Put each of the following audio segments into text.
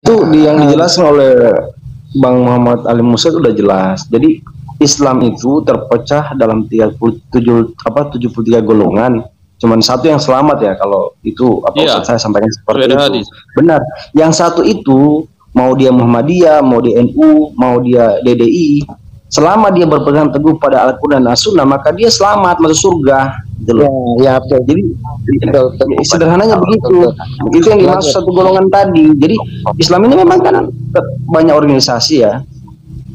Itu yang dijelaskan oleh Bang Muhammad Ali Musa itu udah jelas. Jadi Islam itu terpecah dalam 73 golongan. Cuman satu yang selamat ya, kalau itu apa Ustaz saya sampaikan seperti itu. Hadis. Benar. Yang satu itu mau dia Muhammadiyah, mau dia NU, mau dia DDI, selama dia berpegang teguh pada Al-Quran dan As-Sunnah, maka dia selamat masuk surga. Gitu loh. Ya, betul. Jadi sederhananya begitu. Itu yang dimaksud satu golongan tadi. Jadi Islam ini memang kan banyak organisasi ya.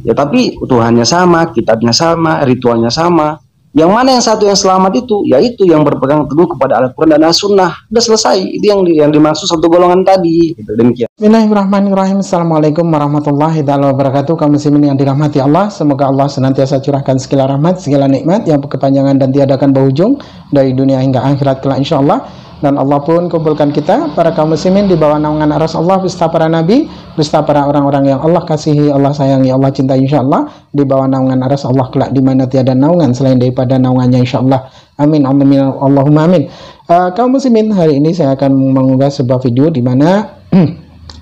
Ya tapi Tuhannya sama, kitabnya sama, ritualnya sama. Yang mana yang satu yang selamat itu? Yaitu yang berpegang teguh kepada Al-Quran dan As-Sunnah. Udah selesai. Itu yang dimaksud satu golongan tadi. Gitu, demikian. Bismillahirrahmanirrahim. Assalamualaikum warahmatullahi wabarakatuh. Kaum muslimin yang dirahmati Allah, semoga Allah senantiasa curahkan segala rahmat, segala nikmat yang berkepanjangan dan tiadakan berujung dari dunia hingga akhirat kelak insyaallah. Dan Allah pun kumpulkan kita para kaum muslimin di bawah naungan aras Allah beserta para nabi, beserta para orang-orang yang Allah kasihi, Allah sayangi, Allah cintai insyaallah, di bawah naungan aras Allah kelak di mana tiada naungan selain daripada naungannya insyaallah. Amin amin Allahumma amin. Kaum muslimin, hari ini saya akan mengunggah sebuah video di mana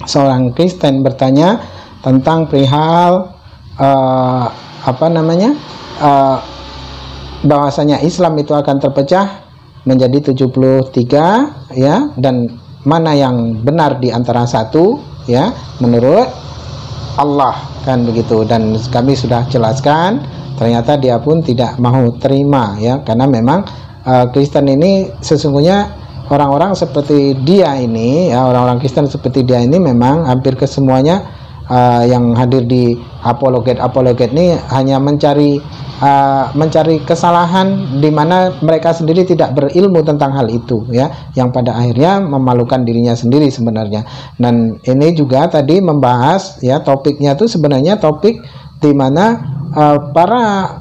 seorang Kristen bertanya tentang perihal bahwasanya Islam itu akan terpecah menjadi 73 ya, dan mana yang benar di antara satu ya menurut Allah, kan begitu. Dan kami sudah jelaskan ternyata dia pun tidak mau terima ya, karena memang Kristen ini sesungguhnya orang-orang seperti dia ini ya, orang-orang Kristen seperti dia ini memang hampir kesemuanya yang hadir di apologet ini hanya mencari kesalahan di mana mereka sendiri tidak berilmu tentang hal itu ya, yang pada akhirnya memalukan dirinya sendiri sebenarnya. Dan ini juga tadi membahas ya, topiknya itu sebenarnya topik di mana para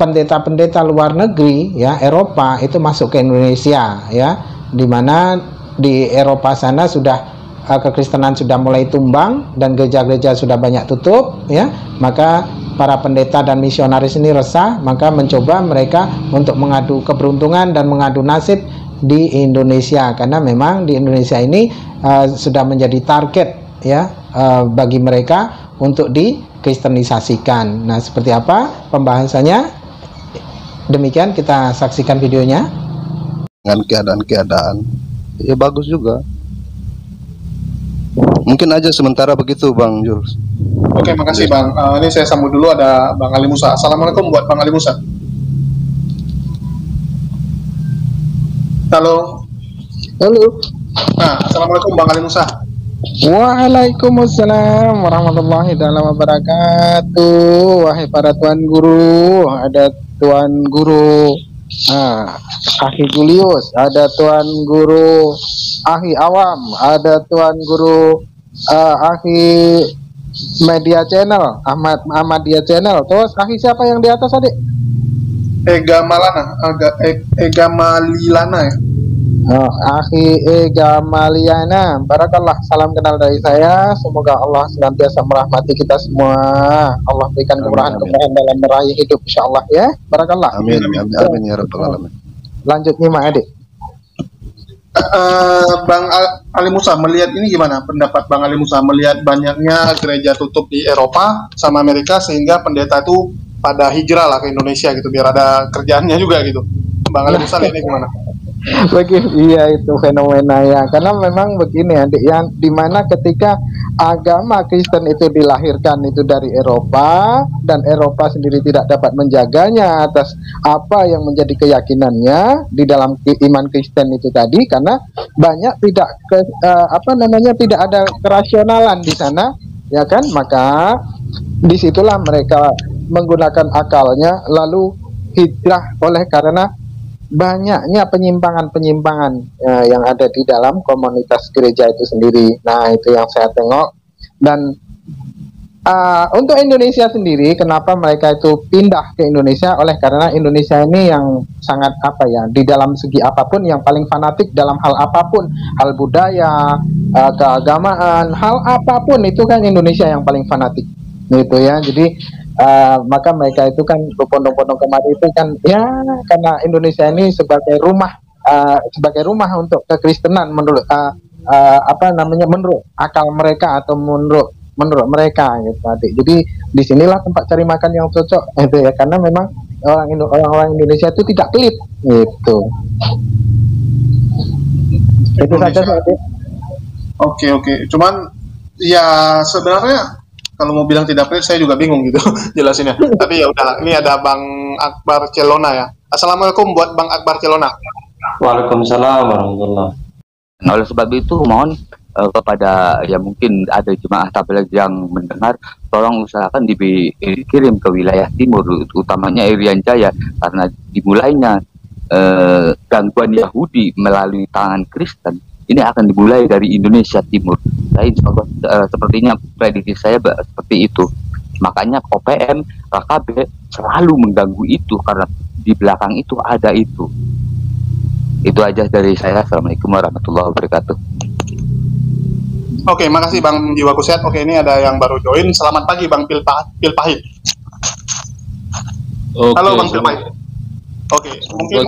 pendeta-pendeta luar negeri ya, Eropa itu masuk ke Indonesia ya, di mana di Eropa sana sudah kekristenan sudah mulai tumbang dan gereja-gereja sudah banyak tutup ya, maka para pendeta dan misionaris ini resah, maka mencoba mereka untuk mengadu keberuntungan dan mengadu nasib di Indonesia, karena memang di Indonesia ini sudah menjadi target ya bagi mereka untuk dikristenisasikan. Nah, seperti apa pembahasannya? Demikian, kita saksikan videonya. Dengan keadaan-keadaan ya bagus juga. Mungkin aja sementara begitu Bang Jules. Oke, makasih Bang. Ini saya sambut dulu, ada Bang Ali Musa. Assalamualaikum buat Bang Ali Musa. Halo. Halo. Nah, Assalamualaikum Bang Ali Musa. Waalaikumsalam warahmatullahi wabarakatuh. Wahai para tuan guru, ada tuan guru Akhi Julius, ada tuan guru Akhi Awam, ada tuan guru Akhi Media Channel, Ahmadiyah Channel. Terus Akhi siapa yang di atas adik? Ega Malilana ya. Oh, Akhi Ega Maliana, barakallah, salam kenal dari saya. Semoga Allah senantiasa merahmati kita semua. Allah berikan kemurahan-kemurahan dalam meraih hidup insyaallah ya. Barakallah. Amin amin ya rabbal alamin. Lanjut nih Mak Adik. Bang Ali Musa melihat ini gimana pendapat Bang Ali Musa melihat banyaknya gereja tutup di Eropa sama Amerika sehingga pendeta itu pada hijrah lah ke Indonesia gitu biar ada kerjaannya juga gitu. Bang Ali Musa lihat ini gimana? Iya, itu fenomena ya, karena memang begini adik, yang dimana ketika agama Kristen itu dilahirkan itu dari Eropa, dan Eropa sendiri tidak dapat menjaganya atas apa yang menjadi keyakinannya di dalam iman Kristen itu tadi, karena banyak tidak tidak ada kerasionalan di sana ya kan, maka disitulah mereka menggunakan akalnya lalu hijrah oleh karena banyaknya penyimpangan-penyimpangan yang ada di dalam komunitas gereja itu sendiri. Nah, itu yang saya tengok. Dan untuk Indonesia sendiri, kenapa mereka itu pindah ke Indonesia? Oleh karena Indonesia ini yang sangat di dalam segi apapun yang paling fanatik dalam hal apapun, hal budaya, keagamaan, hal apapun itu kan Indonesia yang paling fanatik, gitu ya. Jadi maka mereka itu kan berbondong-bondong kemari itu kan ya, karena Indonesia ini sebagai rumah untuk kekristenan menurut apa namanya, menurut akal mereka atau menurut mereka gitu adik. Jadi disinilah tempat cari makan yang cocok itu ya, karena memang orang Indonesia itu tidak pelit gitu. Itu saja adik. Oke. Cuman ya sebenarnya kalau mau bilang tidak pelit saya juga bingung gitu jelasinnya. Tapi ya udah, ini ada Bang Akbar Celona ya. Assalamualaikum buat Bang Akbar Celona. Waalaikumsalam warahmatullahi. Nah, oleh sebab itu mohon kepada ya mungkin ada jemaah tabligh yang mendengar, tolong usahakan dikirim ke wilayah timur, utamanya Irian Jaya, karena dimulainya gangguan Yahudi melalui tangan Kristen ini akan dimulai dari Indonesia Timur. Nah, sepertinya prediksi saya seperti itu. Makanya OPM, KKB selalu mengganggu itu karena di belakang itu ada itu. Itu aja dari saya. Assalamualaikum warahmatullahi wabarakatuh. Oke, makasih Bang Jiwaku Sehat. Oke, ini ada yang baru join. Selamat pagi Bang Pilpahit. Halo Bang Pilpahit. Oke, mungkin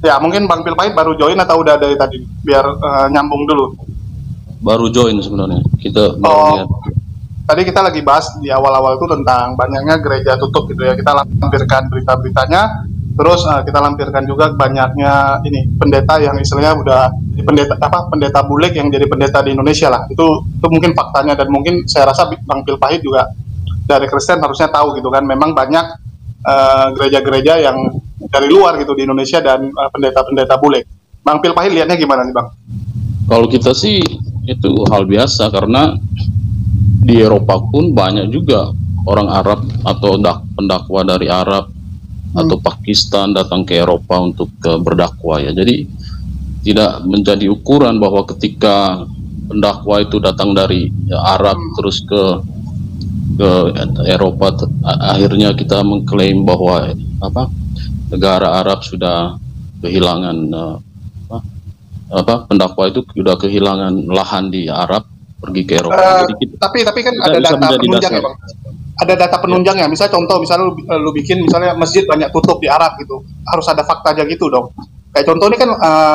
mungkin Bang Pilpahit baru join atau udah dari tadi? Biar nyambung dulu. Baru join sebenarnya. Kita baru lihat. Tadi kita lagi bahas di awal-awal itu tentang banyaknya gereja tutup gitu ya. Kita lampirkan berita-beritanya. Terus kita lampirkan juga banyaknya ini pendeta yang istilahnya udah di pendeta bulik yang jadi pendeta di Indonesia lah. Itu mungkin faktanya, dan mungkin saya rasa Bang Pilpahit juga dari Kristen harusnya tahu gitu kan. Memang banyak gereja-gereja yang dari luar gitu di Indonesia dan pendeta-pendeta bulik. Bang Pilpahit lihatnya gimana nih Bang? Kalau kita sih itu hal biasa, karena di Eropa pun banyak juga orang Arab atau pendakwa dari Arab atau Pakistan datang ke Eropa untuk berdakwah ya. Jadi tidak menjadi ukuran bahwa ketika pendakwa itu datang dari Arab terus ke Eropa, akhirnya kita mengklaim bahwa negara Arab sudah kehilangan pendakwa itu sudah kehilangan lahan di Arab pergi ke Eropa. Jadi tapi kan ada data penunjang ya Bang. Ada data penunjangnya. Misalnya contoh, misalnya lu bikin misalnya masjid banyak tutup di Arab gitu, harus ada fakta aja gitu dong. Kayak contoh ini kan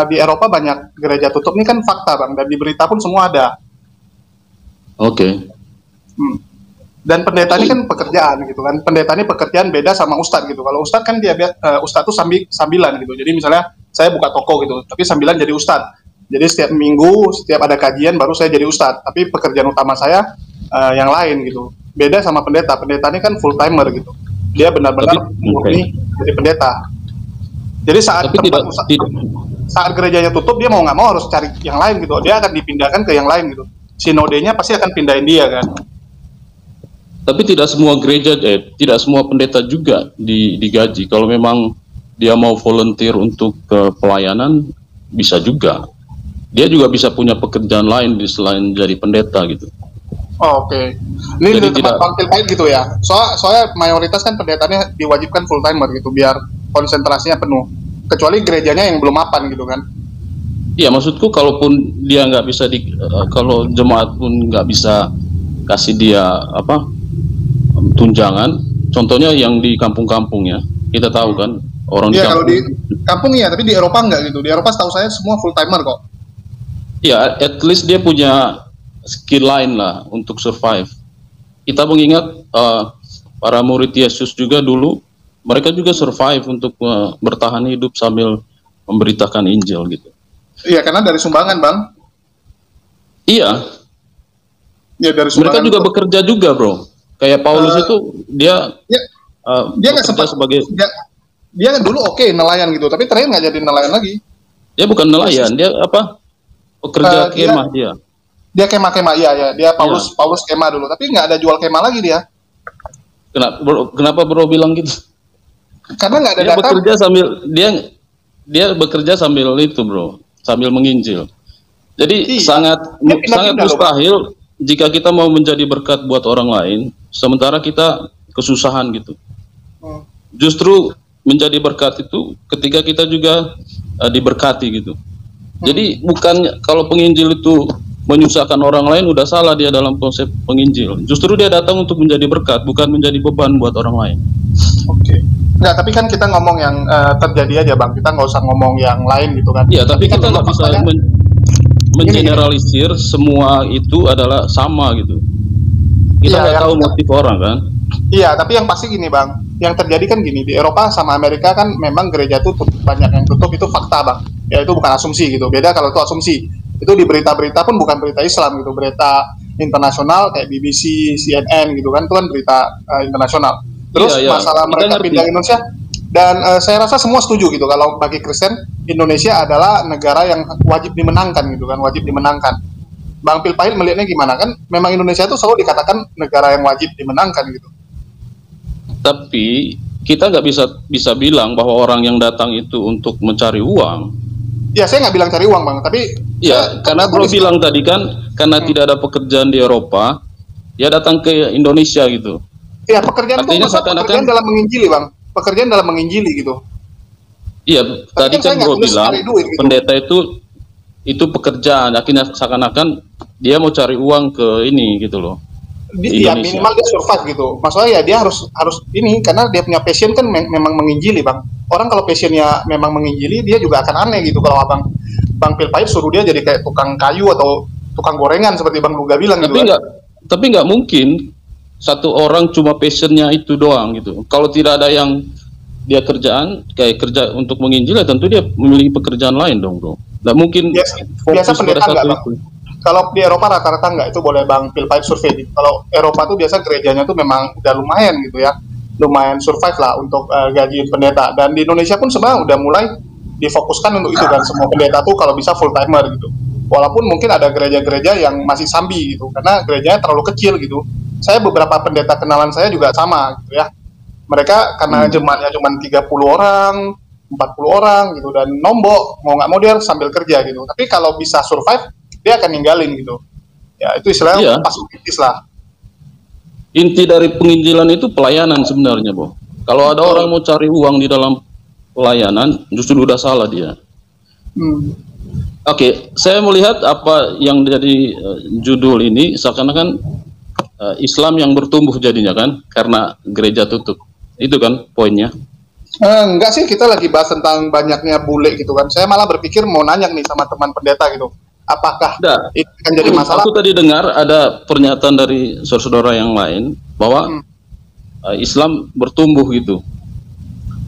di Eropa banyak gereja tutup, ini kan fakta Bang, dan di berita pun semua ada. Oke. Dan pendeta ini kan pekerjaan gitu kan. Pendeta ini pekerjaan beda sama ustadz gitu. Kalau ustadz kan dia ustadz tuh sambilan gitu. Jadi misalnya saya buka toko gitu, tapi sambilan jadi ustadz. Jadi setiap minggu, setiap ada kajian baru saya jadi ustadz. Tapi pekerjaan utama saya yang lain gitu. Beda sama pendeta. Pendeta ini kan full timer gitu. Dia benar-benar murni jadi pendeta. Jadi saat saat gerejanya tutup, dia mau nggak mau harus cari yang lain gitu. Dia akan dipindahkan ke yang lain gitu. Sinodenya pasti akan pindahin dia kan. Tapi tidak semua gereja, tidak semua pendeta juga digaji. Kalau memang dia mau volunteer untuk pelayanan, bisa juga. Dia juga bisa punya pekerjaan lain selain jadi pendeta gitu. Oke. Ini di tempat Bang Pilpahit gitu ya. Soalnya mayoritas kan pendetanya diwajibkan full timer gitu biar konsentrasinya penuh. Kecuali gerejanya yang belum mapan gitu kan. Iya, maksudku kalaupun dia nggak bisa kalau jemaat pun nggak bisa kasih dia tunjangan. Contohnya yang di kampung-kampung ya. Kita tahu kan orang di kampung. Kalau di kampung ya, tapi di Eropa nggak gitu. Di Eropa setahu saya semua full timer kok. Iya, at least dia punya skill lain lah untuk survive. Kita mengingat para murid Yesus juga dulu, mereka juga survive untuk bertahan hidup sambil memberitakan Injil gitu. Iya, karena dari sumbangan Bang. Iya. Ya, dari sumbangan. Mereka juga bekerja juga bro. Kayak Paulus itu dia nggak sempat sebagai dia dulu nelayan gitu, tapi terakhir nggak jadi nelayan lagi. Dia bukan nelayan, dia pekerja kemah dia. Dia kemah iya. Dia Paulus kemah dulu, tapi nggak ada jual kemah lagi dia. Kenapa bro bilang gitu? Karena nggak ada dia data. Bekerja sambil dia bekerja sambil itu bro, sambil menginjil. Jadi sangat mustahil jika kita mau menjadi berkat buat orang lain, sementara kita kesusahan gitu. Justru menjadi berkat itu ketika kita juga diberkati gitu. Jadi bukan kalau penginjil itu menyusahkan orang lain, udah salah dia dalam konsep penginjil. Justru dia datang untuk menjadi berkat, bukan menjadi beban buat orang lain. Oke. Nggak, tapi kan kita ngomong yang terjadi aja Bang. Kita nggak usah ngomong yang lain gitu kan. Iya, tapi kita nggak bisa mengeneralisir semua itu adalah sama gitu. Kita nggak tahu motif orang kan. Iya, tapi yang pasti gini Bang, yang terjadi kan gini, di Eropa sama Amerika kan memang gereja tutup, banyak yang tutup, itu fakta Bang. Ya itu bukan asumsi gitu, beda kalau itu asumsi. Itu di berita-berita pun bukan berita Islam gitu, berita internasional kayak BBC, CNN gitu kan, itu kan berita internasional. Terus masalah mereka pindah ke Indonesia, dan saya rasa semua setuju gitu, kalau bagi Kristen, Indonesia adalah negara yang wajib dimenangkan gitu kan, wajib dimenangkan. Bang Pilpahil melihatnya gimana? Kan memang Indonesia itu selalu dikatakan negara yang wajib dimenangkan gitu. Tapi kita nggak bisa bilang bahwa orang yang datang itu untuk mencari uang. Ya saya nggak bilang cari uang Bang, tapi ya karena Bro bilang tadi kan karena tidak ada pekerjaan di Eropa, dia datang ke Indonesia gitu. Ya pekerjaan itu pekerjaan dalam menginjili Bang, pekerjaan dalam menginjili gitu. Iya tadi kan Bro bilang duit, gitu. Pendeta itu pekerjaan, akhirnya seakan-akan dia mau cari uang ke ini gitu loh. Iya minimal dia survive gitu. Maksudnya ya dia harus ini karena dia punya passion kan memang menginjili Bang. Orang kalau passionnya memang menginjili dia juga akan aneh gitu kalau Bang Pilpahil suruh dia jadi kayak tukang kayu atau tukang gorengan seperti Bang Luga bilang tapi gitu. Tapi nggak mungkin satu orang cuma passionnya itu doang gitu. Kalau tidak ada yang dia kerjaan kayak kerja untuk menginjil, tentu dia memiliki pekerjaan lain dong Bro. Nggak mungkin biasa pendeta nggak Bang? Kalau di Eropa rata-rata nggak, itu boleh Bang Pilpahil survei. Kalau Eropa tuh biasa gerejanya tuh memang udah lumayan gitu ya, lumayan survive lah untuk gaji pendeta. Dan di Indonesia pun sebenarnya udah mulai difokuskan untuk itu kan, semua pendeta tuh kalau bisa full timer gitu. Walaupun mungkin ada gereja-gereja yang masih sambi gitu, karena gerejanya terlalu kecil gitu. Saya beberapa pendeta kenalan saya juga sama gitu ya. Mereka karena jemaatnya cuma 30 orang, 40 orang gitu, dan nombok mau nggak mau dia sambil kerja gitu. Tapi kalau bisa survive dia akan ninggalin gitu. Ya itu istilahnya pasifis lah. Inti dari penginjilan itu pelayanan sebenarnya, Bo. Kalau ada orang mau cari uang di dalam pelayanan, justru udah salah dia. Oke, saya melihat apa yang jadi judul ini seakan-akan Islam yang bertumbuh jadinya kan, karena gereja tutup. Itu kan poinnya. Enggak sih, kita lagi bahas tentang banyaknya bule gitu kan. Saya malah berpikir mau nanya nih sama teman pendeta gitu. Apakah itu akan jadi masalah? Aku tadi dengar ada pernyataan dari saudara yang lain bahwa Islam bertumbuh gitu.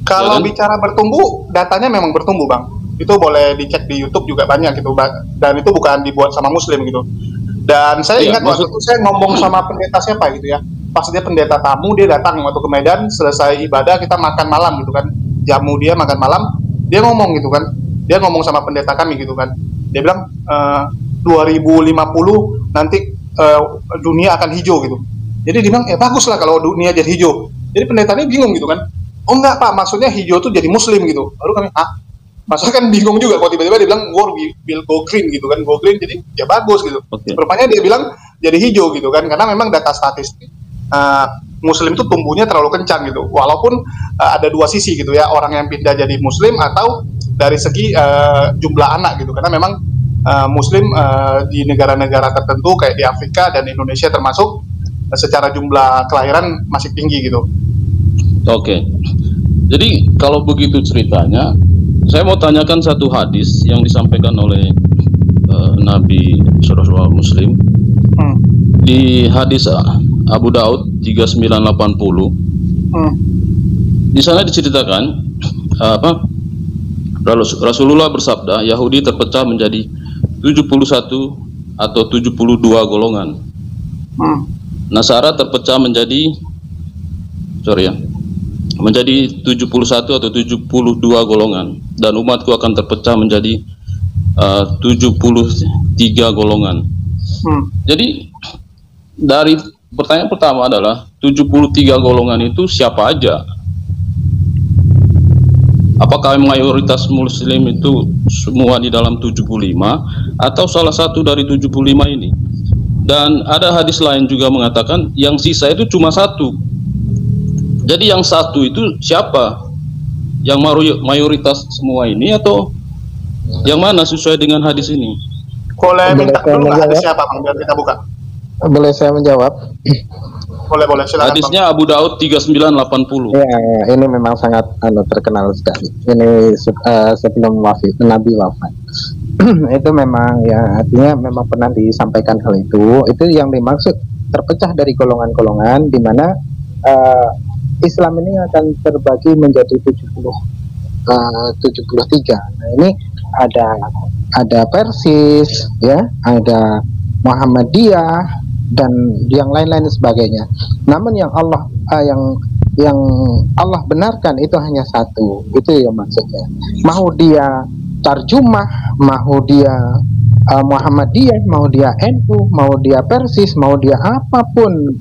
Kalau bicara bertumbuh, datanya memang bertumbuh Bang. Itu boleh dicek di YouTube juga banyak gitu, dan itu bukan dibuat sama Muslim gitu. Dan saya ingat waktu itu saya ngomong sama pendeta siapa gitu ya. Pas dia pendeta tamu, dia datang waktu ke Medan, selesai ibadah kita makan malam gitu kan. Jamu dia makan malam, dia ngomong gitu kan. Dia ngomong sama pendeta kami gitu kan. Dia bilang 2050 nanti dunia akan hijau gitu. Jadi dia bilang bagus lah kalau dunia jadi hijau. Jadi pendeta ini bingung gitu kan. Oh enggak Pak, maksudnya hijau tuh jadi Muslim gitu. Baru kami maksudnya kan bingung juga kalau tiba-tiba dia bilang war will go green gitu kan, go green jadi ya bagus gitu. Rupanya dia bilang jadi hijau gitu kan, karena memang data statistik Muslim itu tumbuhnya terlalu kencang gitu. Walaupun ada dua sisi gitu ya, orang yang pindah jadi Muslim atau dari segi jumlah anak gitu, karena memang Muslim di negara-negara tertentu kayak di Afrika dan Indonesia termasuk secara jumlah kelahiran masih tinggi gitu. Oke. Jadi kalau begitu ceritanya, saya mau tanyakan satu hadis yang disampaikan oleh Nabi saudara Muslim di hadis Abu Daud 3980. Di sana diceritakan Rasulullah bersabda, Yahudi terpecah menjadi 71 atau 72 golongan. Nasara terpecah menjadi menjadi 71 atau 72 golongan, dan umatku akan terpecah menjadi 73 golongan. Jadi dari pertanyaan pertama adalah 73 golongan itu siapa aja? Apakah mayoritas Muslim itu semua di dalam 75 atau salah satu dari 75 ini? Dan ada hadis lain juga mengatakan yang sisa itu cuma satu. Jadi yang satu itu siapa? Yang mayoritas semua ini atau yang mana sesuai dengan hadis ini? Boleh minta dulu hadis siapa Bang, biar kita buka. Boleh saya menjawab? Boleh silakan. Hadisnya Abu Daud 3980. Ya, ini memang sangat terkenal sekali. Ini sebelum Nabi wafat. Itu memang ya, artinya memang pernah disampaikan hal itu. Itu yang dimaksud terpecah dari golongan-golongan, di mana Islam ini akan terbagi menjadi 73. Nah, ini ada Persis, ya, ada Muhammadiyah dan yang lain-lain sebagainya. Namun yang Allah benarkan itu hanya satu. Itu ya maksudnya. Mau dia Tarjumah, mau dia Muhammadiyah, mau dia NU, mau dia Persis, mau dia apapun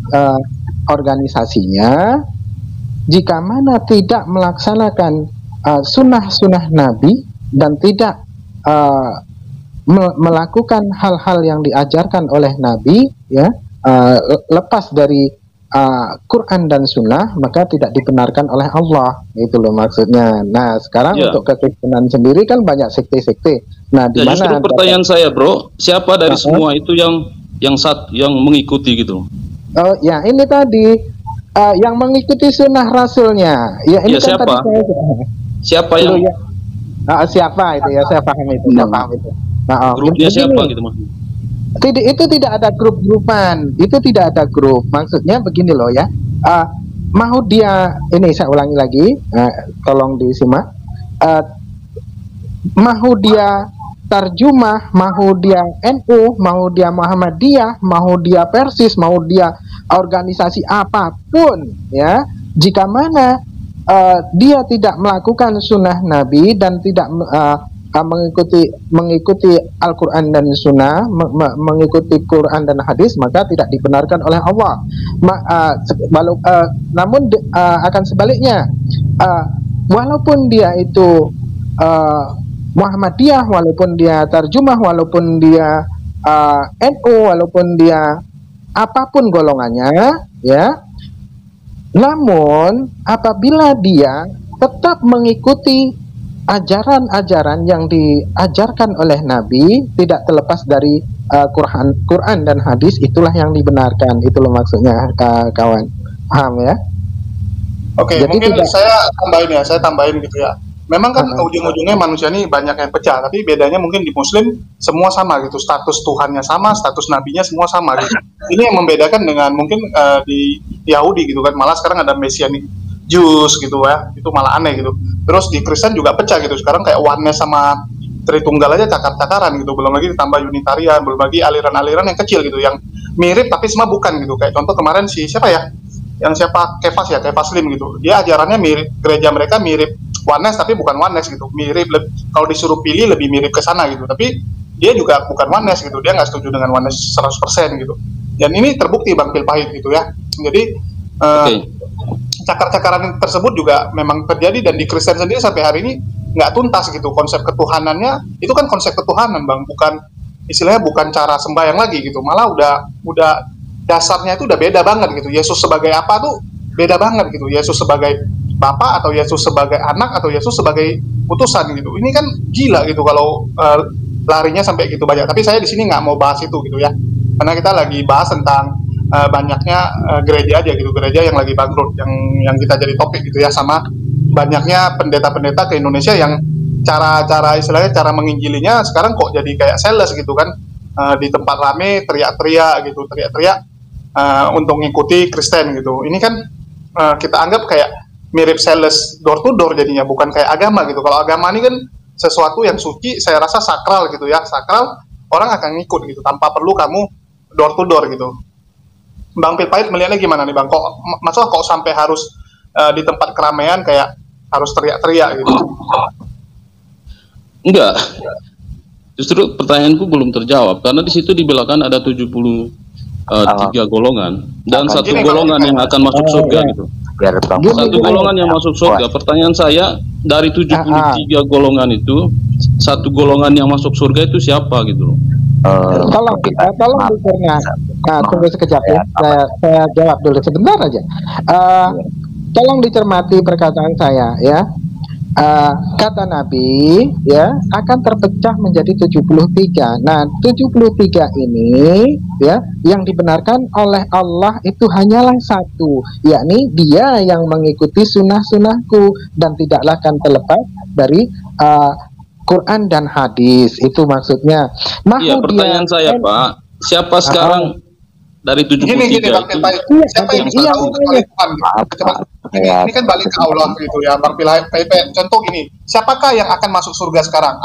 organisasinya, jika mana tidak melaksanakan sunnah-sunnah Nabi dan tidak melakukan hal-hal yang diajarkan oleh Nabi, ya, lepas dari Quran dan Sunnah, maka tidak dibenarkan oleh Allah. Itu loh maksudnya. Nah, sekarang untuk kekristenan sendiri kan banyak sekte-sekte. Nah, di mana justru pertanyaan saya, bro, siapa dari semua itu yang mengikuti gitu? Oh, ya ini tadi yang mengikuti sunnah Rasulnya. Ya, ini kan siapa? Siapa yang siapa itu ya, saya paham itu. Saya paham itu. Grupnya siapa gitu mas? Itu tidak ada grup-grupan, itu tidak ada grup. Maksudnya begini loh ya, mau dia, ini saya ulangi lagi, tolong disimak, mau dia Tarjumah, mau dia NU, mau dia Muhammadiyah, mau dia Persis, mau dia organisasi apapun, ya, jika mana dia tidak melakukan sunnah Nabi dan tidak mengikuti Al-Quran dan Sunnah, mengikuti Quran dan hadis, maka tidak dibenarkan oleh Allah. Namun akan sebaliknya, walaupun dia itu Muhammadiyah, walaupun dia Tarjumah, walaupun dia NU, walaupun dia apapun golongannya, ya, namun apabila dia tetap mengikuti ajaran-ajaran yang diajarkan oleh Nabi, tidak terlepas dari Quran dan hadis, itulah yang dibenarkan. Itulah maksudnya, kawan. Paham ya? Oke, mungkin saya tambahin gitu ya. Memang kan ujung-ujungnya manusia ini banyak yang pecah, tapi bedanya mungkin di Muslim semua sama gitu, status Tuhannya sama, status nabinya semua sama gitu. Ini yang membedakan dengan mungkin di Yahudi gitu kan, malah sekarang ada Mesianik Jews gitu ya, itu malah aneh gitu. Terus di Kristen juga pecah gitu, sekarang kayak oneness sama Tritunggal aja cakar-cakaran gitu, belum lagi ditambah Unitarian, belum lagi aliran-aliran yang kecil gitu, yang mirip tapi semua bukan gitu. Kayak contoh kemarin siapa ya, yang siapa Kefas Slim gitu, dia ajarannya mirip, gereja mereka mirip oneness tapi bukan oneness gitu, mirip, kalau disuruh pilih lebih mirip ke sana gitu, tapi dia juga bukan oneness gitu, dia nggak setuju dengan oneness 100% gitu. Dan ini terbukti Bang Pil Pahit gitu ya. Jadi cakar-cakaran tersebut juga memang terjadi, dan di Kristen sendiri sampai hari ini nggak tuntas gitu. Konsep ketuhanannya itu kan konsep ketuhanan Bang, bukan istilahnya bukan cara sembahyang lagi gitu, malah udah dasarnya itu udah beda banget gitu. Yesus sebagai apa tuh beda banget gitu, Yesus sebagai Bapa atau Yesus sebagai anak atau Yesus sebagai utusan gitu. Ini kan gila gitu kalau larinya sampai gitu banyak. Tapi saya di sini nggak mau bahas itu gitu ya, karena kita lagi bahas tentang banyaknya gereja aja gitu, gereja yang lagi bangkrut, yang kita jadi topik gitu ya, sama banyaknya pendeta-pendeta ke Indonesia yang cara istilahnya cara menginjilinya sekarang kok jadi kayak sales gitu kan, di tempat rame teriak-teriak untuk ngikuti Kristen gitu. Ini kan kita anggap kayak mirip sales door to door jadinya, bukan kayak agama gitu. Kalau agama ini kan sesuatu yang suci, saya rasa sakral gitu ya, sakral, orang akan ngikut gitu tanpa perlu kamu door to door gitu. Bang Pil Pahit melihatnya gimana nih Bang? Maksudnya kok sampai harus di tempat keramaian kayak harus teriak-teriak gitu? Enggak. Justru pertanyaanku belum terjawab, karena di situ dibilangkan ada 73 golongan dan satu golongan yang akan masuk surga gitu. Satu golongan yang masuk surga. Pertanyaan saya, dari 73 golongan itu, satu golongan yang masuk surga itu siapa gitu loh? Tolong dicerna. Tunggu sekejap ya. Saya jawab dulu sebentar aja. Tolong dicermati perkataan saya ya. Kata Nabi ya akan terpecah menjadi 73. Nah, 73 ini ya yang dibenarkan oleh Allah itu hanyalah satu, yakni dia yang mengikuti sunnah-sunnahku dan tidaklah akan terlepas dari Quran dan hadis itu maksudnya. Iya, pertanyaan saya Pak, siapa sekarang dari 73 Gini itu? siapa yang bisa tahu kecuali Tuhan gitu. Coba, ini kan balik ke Allah gitu ya, Bang Pil Pahit. Contoh gini, siapakah yang akan masuk surga sekarang?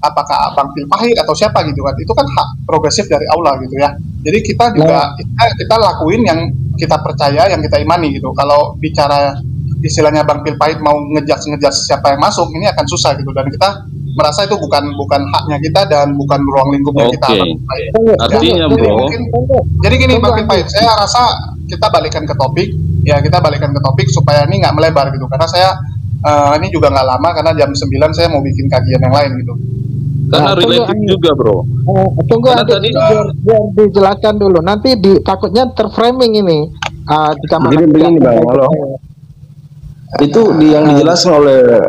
Apakah Bang Pil Pahit atau siapa gitu kan? Itu kan hak progresif dari Allah gitu ya. Jadi kita juga kita lakuin yang kita percaya, yang kita imani gitu. Kalau bicara istilahnya Bang Pil Pahit mau ngejudge siapa yang masuk, ini akan susah gitu, dan kita merasa itu bukan haknya kita dan bukan ruang lingkupnya kita. Artinya bro. Jadi gini Bang Pil Pahit, saya rasa kita balikan ke topik supaya ini nggak melebar gitu, karena saya ini juga nggak lama, karena jam 9 saya mau bikin kajian yang lain gitu. Karena related juga bro. Tunggu tadi biar dijelaskan dulu, nanti takutnya terframing ini. Begini Bang, halo. Itu yang dijelaskan oleh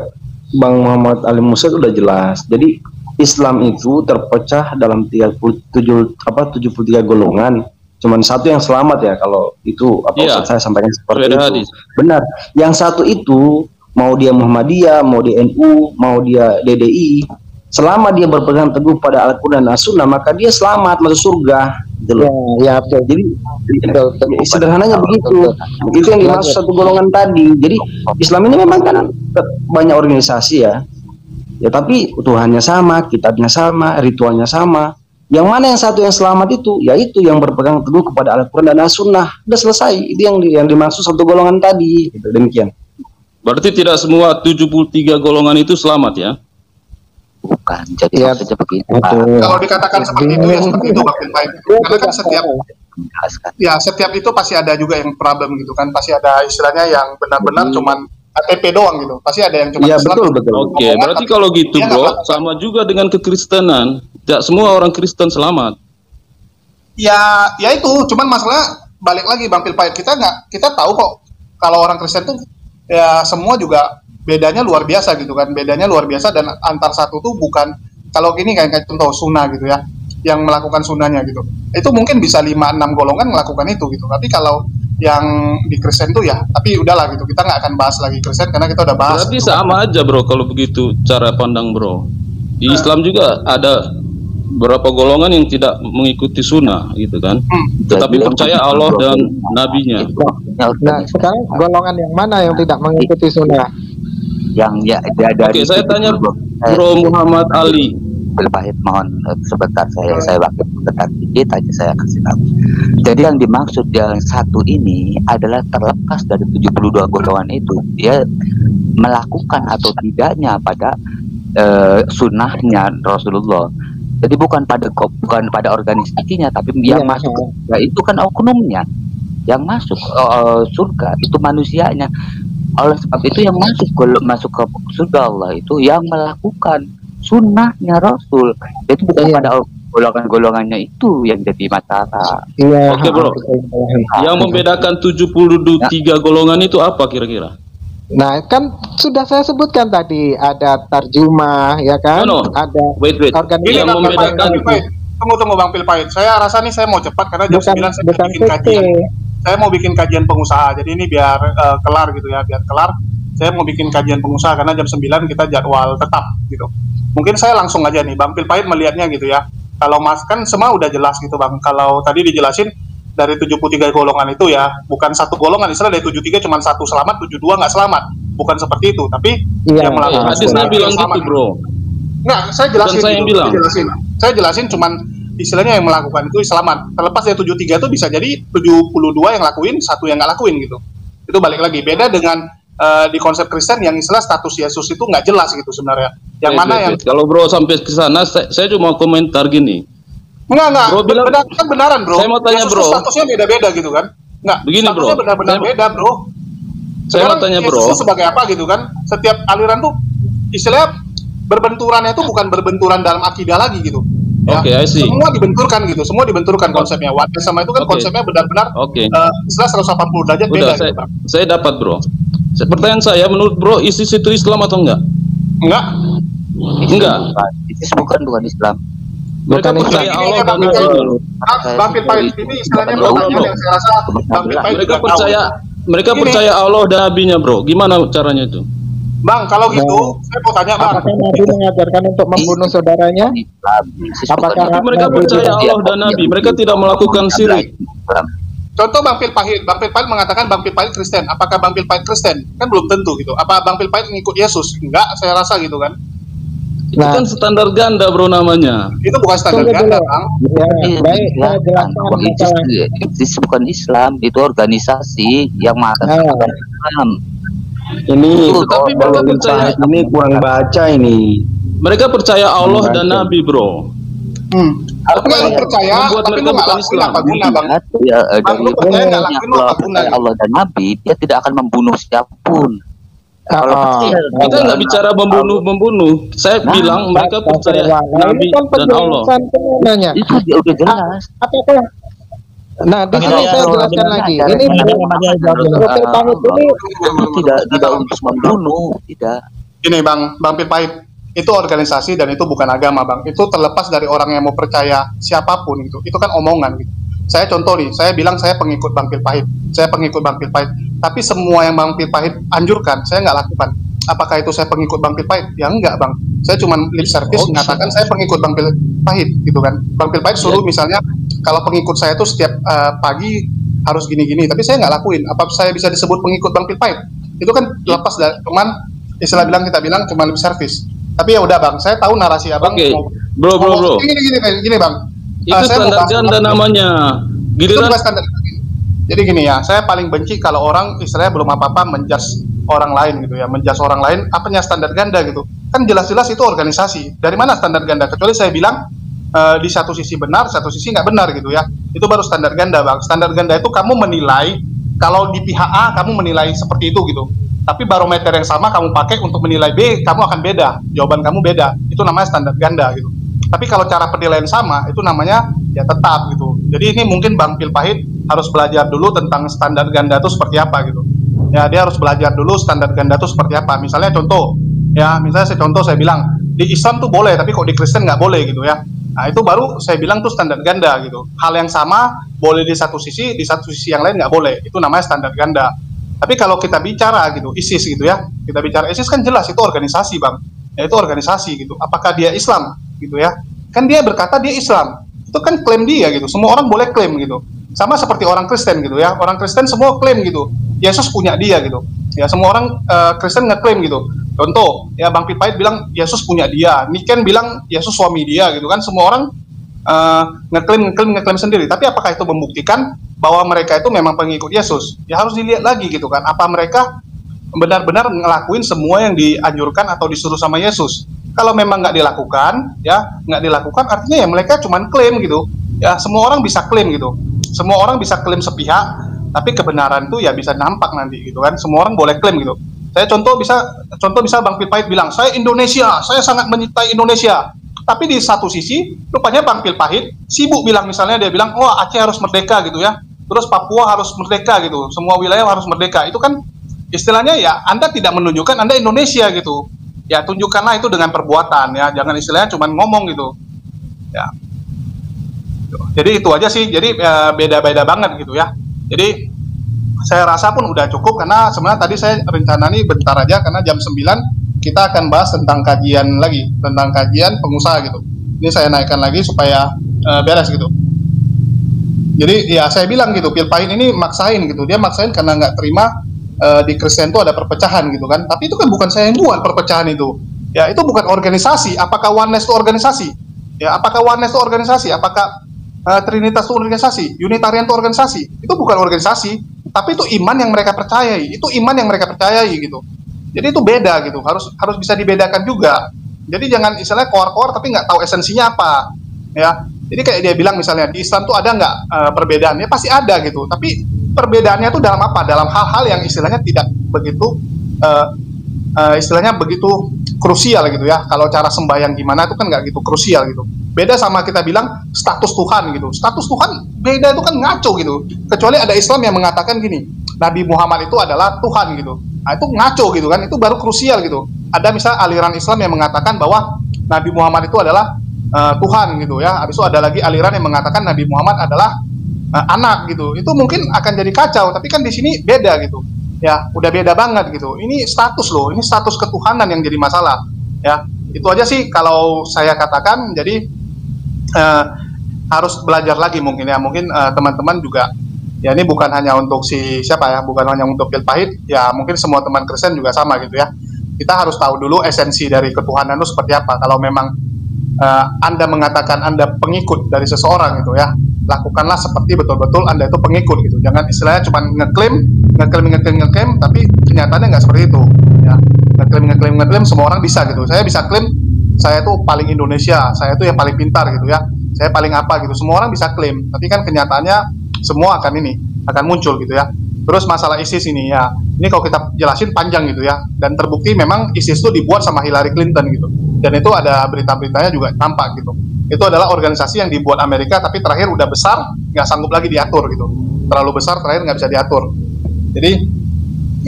Bang Muhammad Ali Musa itu udah jelas. Jadi Islam itu terpecah dalam 73 golongan. Cuman satu yang selamat ya, kalau itu Ustaz saya sampaikan seperti itu. Benar. Yang satu itu mau dia Muhammadiyah, mau dia NU, mau dia DDI, selama dia berpegang teguh pada Al-Quran dan As-Sunnah, maka dia selamat masuk surga. Ya, betul. Jadi sederhananya begitu. Itu yang dimaksud satu golongan tadi. Jadi Islam ini memang kan banyak organisasi ya. Ya tapi Tuhannya sama, kitabnya sama, ritualnya sama. Yang mana yang satu yang selamat itu? Yaitu yang berpegang teguh kepada Al-Quran dan As-Sunnah. Udah selesai. Itu yang dimaksud satu golongan tadi. Gitu, demikian. Berarti tidak semua 73 golongan itu selamat ya? Bukan, jadi maksudnya begini. Kalau dikatakan seperti itu ya seperti itu Bang Pil Pahit. Karena kan setiap itu pasti ada juga yang problem gitu kan, pasti ada istilahnya yang benar-benar cuman KTP doang gitu, pasti ada yang cuma betul. Oke, berarti kalau gitu bro, sama juga dengan kekristenan, tidak semua orang Kristen selamat. Ya itu, cuman masalah balik lagi Bang Pil Pahit, kita tahu kok kalau orang Kristen tuh ya semua juga bedanya luar biasa gitu kan, bedanya luar biasa, dan antar satu tuh bukan, kalau gini kayak contoh sunnah gitu ya, yang melakukan sunnahnya gitu, itu mungkin bisa 5-6 golongan melakukan itu gitu, tapi kalau yang di Kristen tuh ya, tapi udahlah gitu, kita nggak akan bahas lagi Kristen karena kita udah bahas. Berarti sama aja bro kalau begitu cara pandang bro. Di Islam juga ada beberapa golongan yang tidak mengikuti sunnah gitu kan, tetapi percaya Allah dan nabinya. Nah sekarang golongan yang mana yang tidak mengikuti sunnah? Yang Oke, saya tanya Bro Muhammad Ali Pil Pahit, mohon sebentar saya waktu sebentar dikit aja saya kasih tahu. Jadi yang dimaksud yang satu ini adalah terlepas dari 72 golongan itu, dia melakukan atau tidaknya pada sunnahnya Rasulullah. Jadi bukan pada organisasinya, tapi yang masuk ya itu kan oknumnya, yang masuk surga itu manusianya. Oleh sebab itu yang masuk ke surga Allah itu yang melakukan sunnahnya Rasul. Jadi bukan pada golongan-golongannya itu yang jadi masalah. Oke bro, yang membedakan 73 golongan itu apa kira-kira? Nah kan sudah saya sebutkan tadi, ada tarjumah ya kan, ada organisasi yang membedakan. Tunggu Bang Pil Pahit, saya rasa nih saya mau cepat karena jam 9 saya bikin kajian. Saya mau bikin kajian pengusaha, jadi ini biar kelar gitu ya, biar kelar. Saya mau bikin kajian pengusaha karena jam 9 kita jadwal tetap gitu. Mungkin saya langsung aja nih, Bang Pil Pahit melihatnya gitu ya. Kalau Mas kan semua udah jelas gitu Bang. Kalau tadi dijelasin dari 73 golongan itu ya, bukan satu golongan, istilah dari 73 cuma satu selamat, 72 nggak selamat. Bukan seperti itu, tapi yang melakukan hadisnya bilang gitu bro. Nggak, saya jelasin. Saya jelasin cuman istilahnya yang melakukan itu selamat. Terlepas dari 73 itu bisa jadi 72 yang lakuin, satu yang nggak lakuin gitu. Itu balik lagi. Beda dengan di konsep Kristen yang istilah status Yesus itu nggak jelas gitu sebenarnya. Yang mana yang kalau bro sampai ke sana, saya cuma komentar gini. Enggak. Bro bilang benaran bro. Saya mau tanya Yesus bro. Statusnya beda-beda gitu kan? Nggak. Begini bro. Statusnya benar-benar beda bro. Saya mau tanya bro. Yesus sebagai apa gitu kan? Setiap aliran tuh istilahnya berbenturannya itu bukan berbenturan dalam akidah lagi gitu. Ya, semua dibenturkan konsepnya. Wadah sama itu kan konsepnya benar-benar istilah 180 derajat beda. Saya dapat bro. Pertanyaan saya, menurut bro ISIS itu Islam atau enggak? Enggak. ISIS bukan Islam. Mereka percaya Allah dan Rasul. Bang Pil Pahit, ini istilahnya pertanyaan yang saya rasa Bang Pil Pahit mereka percaya Allah dan nabinya bro. Gimana caranya itu? Bang, kalau gitu, saya mau tanya Bang. Apakah Nabi mengajarkan untuk membunuh saudaranya? Apakah Tapi mereka Nabi percaya tidak- Allah dan Nabi, mereka tidak melakukan syirik. Contoh Bang Pil Pahit mengatakan Bang Pil Pahit Kristen. Apakah Bang Pil Pahit Kristen? Kan belum tentu gitu. Apa Bang Pil Pahit ngikut Yesus? Enggak, saya rasa gitu kan. Itu kan standar ganda bro namanya. Itu bukan standar Tunggu ganda, dulu. Bang. Ya, baik, saya jelaskan masalah. Itu bukan Islam, itu organisasi yang mengatakan Islam. Ini Tetapi mereka kalau percaya, ini kurang baca ini. mereka percaya Allah dan Nabi bro. Tapi kalau lu percaya, Membuat tapi mereka lu nggak bukan lakuin Islam. apa guna, Bang? Ya, Bang, lu percaya nggak lakuin lu apa guna? Allah dan Nabi, dia tidak akan membunuh siapapun. Kalau percaya, Kita nggak bicara membunuh. Saya bilang mereka percaya Nabi Ini kan dan Allah. penjelasan sebenarnya. itu dia udah jelas. Apakah Nah, di sini saya jelaskan lagi. Ini Profil Pahit ini Tidak untuk membunuh, tidak. Ini Bang Pil Pahit, itu organisasi dan itu bukan agama, Bang. Itu terlepas dari orang yang mau percaya siapapun gitu. Itu kan omongan gitu. Saya contoh nih, saya bilang saya pengikut Bang Pil Pahit. Saya pengikut Bang Pil Pahit. Tapi semua yang Bang Pil Pahit anjurkan, saya nggak lakukan. Apakah itu saya pengikut Bang Pil Pahit? Ya enggak, Bang. Saya cuma lip service mengatakan saya pengikut Bang Pil Pahit gitu kan. Bang Pil Pahit suruh misalnya kalau pengikut saya tuh setiap pagi harus gini-gini, tapi saya nggak lakuin. Apa saya bisa disebut pengikut Bang Pil Pahit? Itu kan lepas dari cuman istilah kita bilang cuma lip service. Tapi ya udah Bang, saya tahu narasi Abang. Oke, bro. Gini Bang. Itu Saya mau standar bahas ganda namanya. itu Giliran bukan standar. Jadi gini ya, saya paling benci kalau orang istilahnya belum apa-apa menjudge orang lain gitu ya, menjudge orang lain apanya standar ganda gitu. Kan jelas-jelas itu organisasi. Dari mana standar ganda? Kecuali saya bilang di satu sisi benar, satu sisi nggak benar gitu ya. Itu baru standar ganda, Bang. Standar ganda itu kamu menilai, kalau di pihak A kamu menilai seperti itu gitu. Tapi barometer yang sama kamu pakai untuk menilai B, kamu akan beda. Jawaban kamu beda. Itu namanya standar ganda gitu. Tapi kalau cara penilaian sama, itu namanya ya tetap gitu. Jadi ini mungkin Bang Pil Pahit harus belajar dulu tentang standar ganda itu seperti apa gitu. Ya dia harus belajar dulu standar ganda itu seperti apa. Misalnya contoh, ya misalnya saya bilang di Islam tuh boleh, tapi kok di Kristen nggak boleh gitu ya. Nah itu baru saya bilang tuh standar ganda gitu. Hal yang sama boleh di satu sisi yang lain nggak boleh. Itu namanya standar ganda. Tapi kalau kita bicara gitu, ISIS gitu ya, kita bicara ISIS kan jelas itu organisasi Bang. Ya itu organisasi gitu. Apakah dia Islam gitu ya? Kan dia berkata dia Islam. Itu kan klaim dia gitu. Semua orang boleh klaim gitu. Sama seperti orang Kristen gitu ya. Orang Kristen semua klaim gitu. Yesus punya dia gitu. Ya semua orang Kristen ngeklaim gitu. Contoh, ya Bang Pil Pahit bilang Yesus punya dia. Niken bilang Yesus suami dia gitu kan. Semua orang ngeklaim sendiri. Tapi apakah itu membuktikan bahwa mereka itu memang pengikut Yesus? Ya harus dilihat lagi gitu kan. Apa mereka benar-benar ngelakuin semua yang dianjurkan atau disuruh sama Yesus? Kalau memang nggak dilakukan, artinya ya mereka cuma klaim gitu. Ya semua orang bisa klaim gitu. Semua orang bisa klaim sepihak, tapi kebenaran itu ya bisa nampak nanti gitu kan. Semua orang boleh klaim gitu. Saya contoh bisa Bang Pil Pahit bilang, saya Indonesia, saya sangat mencintai Indonesia. Tapi di satu sisi, rupanya Bang Pil Pahit sibuk bilang, misalnya dia bilang, oh Aceh harus merdeka gitu ya. Terus Papua harus merdeka gitu. Semua wilayah harus merdeka. Itu kan istilahnya ya Anda tidak menunjukkan Anda Indonesia gitu. Ya tunjukkanlah itu dengan perbuatan ya. Jangan istilahnya cuma ngomong gitu. Ya. Jadi itu aja sih. Jadi beda-beda banget gitu ya. Jadi saya rasa pun udah cukup karena sebenarnya tadi saya rencana nih bentar aja karena jam 9 kita akan bahas tentang kajian lagi, tentang kajian pengusaha gitu. Ini saya naikkan lagi supaya beres gitu. Jadi ya saya bilang gitu, Pil Pahit ini maksain gitu. Dia maksain karena nggak terima di Kristen itu ada perpecahan gitu kan. Tapi itu kan bukan saya yang buat perpecahan itu. Ya itu bukan organisasi. Apakah Oneness itu organisasi? Ya apakah Oneness itu organisasi? Apakah Trinitas itu organisasi? Unitarian itu organisasi? Itu bukan organisasi. Tapi itu iman yang mereka percayai. Itu iman yang mereka percayai gitu. Jadi itu beda gitu. Harus bisa dibedakan juga. Jadi jangan istilahnya koar-koar tapi nggak tahu esensinya apa. Ya. Jadi kayak dia bilang misalnya di Islam tuh ada nggak perbedaannya? Pasti ada gitu. Tapi perbedaannya tuh dalam apa? Dalam hal-hal yang istilahnya tidak begitu istilahnya begitu krusial gitu ya. Kalau cara sembahyang gimana itu kan nggak gitu krusial gitu. Beda sama kita bilang status Tuhan gitu. Status Tuhan beda itu kan ngaco gitu. Kecuali ada Islam yang mengatakan gini, Nabi Muhammad itu adalah Tuhan gitu. Nah itu ngaco gitu kan. Itu baru krusial gitu. Ada misalnya aliran Islam yang mengatakan bahwa Nabi Muhammad itu adalah Tuhan gitu ya. Habis itu ada lagi aliran yang mengatakan Nabi Muhammad adalah anak gitu. Itu mungkin akan jadi kacau. Tapi kan di sini beda gitu. ya udah beda banget gitu. Ini status loh, ini status ketuhanan yang jadi masalah ya. Itu aja sih kalau saya katakan. Jadi harus belajar lagi mungkin ya, mungkin teman-teman juga ya, ini bukan hanya untuk si siapa ya, bukan hanya untuk Pil Pahit ya, mungkin semua teman Kristen juga sama gitu ya. Kita harus tahu dulu esensi dari ketuhanan itu seperti apa. Kalau memang Anda mengatakan Anda pengikut dari seseorang gitu ya, lakukanlah seperti betul-betul Anda itu pengikut gitu. Jangan istilahnya cuma ngeklaim, tapi kenyataannya nggak seperti itu ya. Ngeklaim semua orang bisa gitu. Saya bisa klaim saya tuh paling Indonesia, saya tuh yang paling pintar gitu ya, saya paling apa gitu. Semua orang bisa klaim, tapi kan kenyataannya semua akan muncul gitu ya. Terus masalah ISIS ini ya, ini kalau kita jelasin panjang gitu ya, dan terbukti memang ISIS itu dibuat sama Hillary Clinton gitu, dan itu ada berita-beritanya juga tampak gitu. Itu adalah organisasi yang dibuat Amerika, tapi terakhir udah besar, nggak sanggup lagi diatur gitu, terlalu besar terakhir nggak bisa diatur. Jadi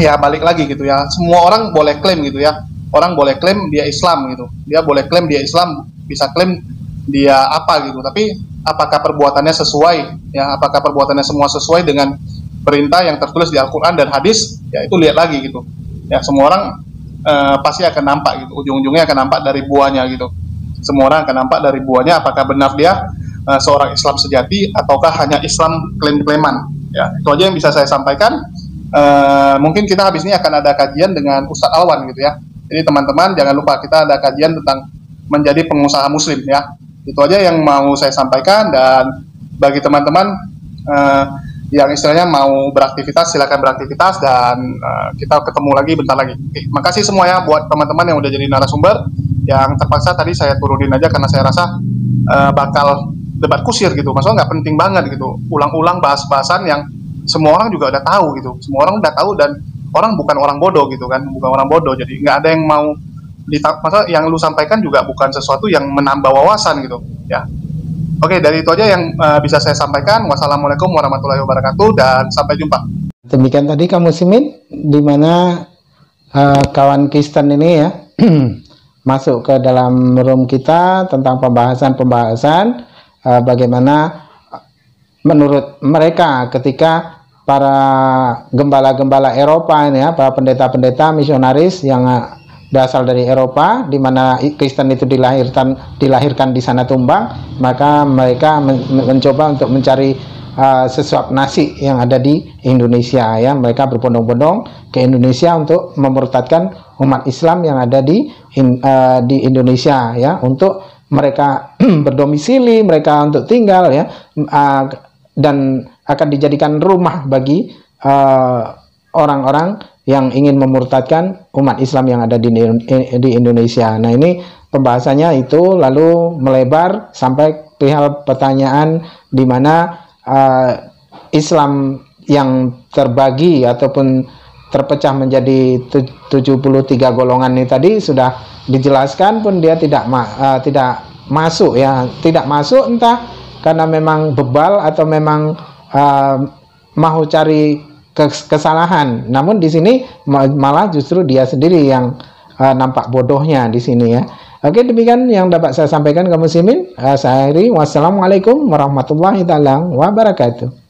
ya balik lagi gitu ya, semua orang boleh klaim gitu ya, orang boleh klaim dia Islam gitu, dia boleh klaim dia Islam, bisa klaim dia apa gitu, tapi apakah perbuatannya sesuai ya, apakah perbuatannya semua sesuai dengan perintah yang tertulis di Al-Quran dan hadis, ya itu lihat lagi gitu ya. Semua orang pasti akan nampak gitu, ujung-ujungnya akan nampak dari buahnya gitu. Semua orang akan nampak dari buahnya, apakah benar dia seorang Islam sejati ataukah hanya Islam klaim-klaiman ya. Itu aja yang bisa saya sampaikan. Mungkin kita habis ini akan ada kajian dengan Ustadz Alwan gitu ya. Jadi teman-teman jangan lupa, kita ada kajian tentang menjadi pengusaha muslim ya. Itu aja yang mau saya sampaikan, dan bagi teman-teman yang istilahnya mau beraktivitas, silakan beraktivitas, dan kita ketemu lagi bentar lagi. Oke, makasih semua ya buat teman-teman yang udah jadi narasumber. Yang terpaksa tadi saya turunin aja karena saya rasa bakal debat kusir gitu, maksudnya nggak penting banget gitu, ulang-ulang bahas-bahasan yang semua orang juga udah tahu gitu, semua orang udah tahu, dan orang bukan orang bodoh gitu kan, bukan orang bodoh, jadi nggak ada yang mau masa yang lu sampaikan juga bukan sesuatu yang menambah wawasan gitu ya. Oke, dari itu aja yang bisa saya sampaikan. Wassalamualaikum warahmatullahi wabarakatuh, dan sampai jumpa. Demikian tadi kamu Muslimin, di mana kawan Kristen ini ya masuk ke dalam room kita tentang pembahasan bagaimana menurut mereka ketika para gembala-gembala Eropa ini ya, para pendeta-pendeta misionaris yang berasal dari Eropa, di mana Kristen itu dilahirkan di sana tumbang, maka mereka mencoba untuk mencari sesuap nasi yang ada di Indonesia ya. Mereka berbondong-bondong ke Indonesia untuk memurtadkan umat Islam yang ada di Indonesia ya, untuk mereka berdomisili, mereka untuk tinggal ya, dan akan dijadikan rumah bagi orang-orang yang ingin memurtadkan umat Islam yang ada di Indonesia. Nah, ini pembahasannya itu lalu melebar sampai perihal pertanyaan di mana Islam yang terbagi ataupun terpecah menjadi 73 golongan ini tadi sudah dijelaskan, pun dia tidak masuk ya, tidak masuk entah karena memang bebal atau memang mau cari kesalahan. Namun di sini malah justru dia sendiri yang nampak bodohnya di sini ya. Oke, demikian yang dapat saya sampaikan kaum muslimin. Saya akhiri. Wassalamualaikum warahmatullahi taala wabarakatuh.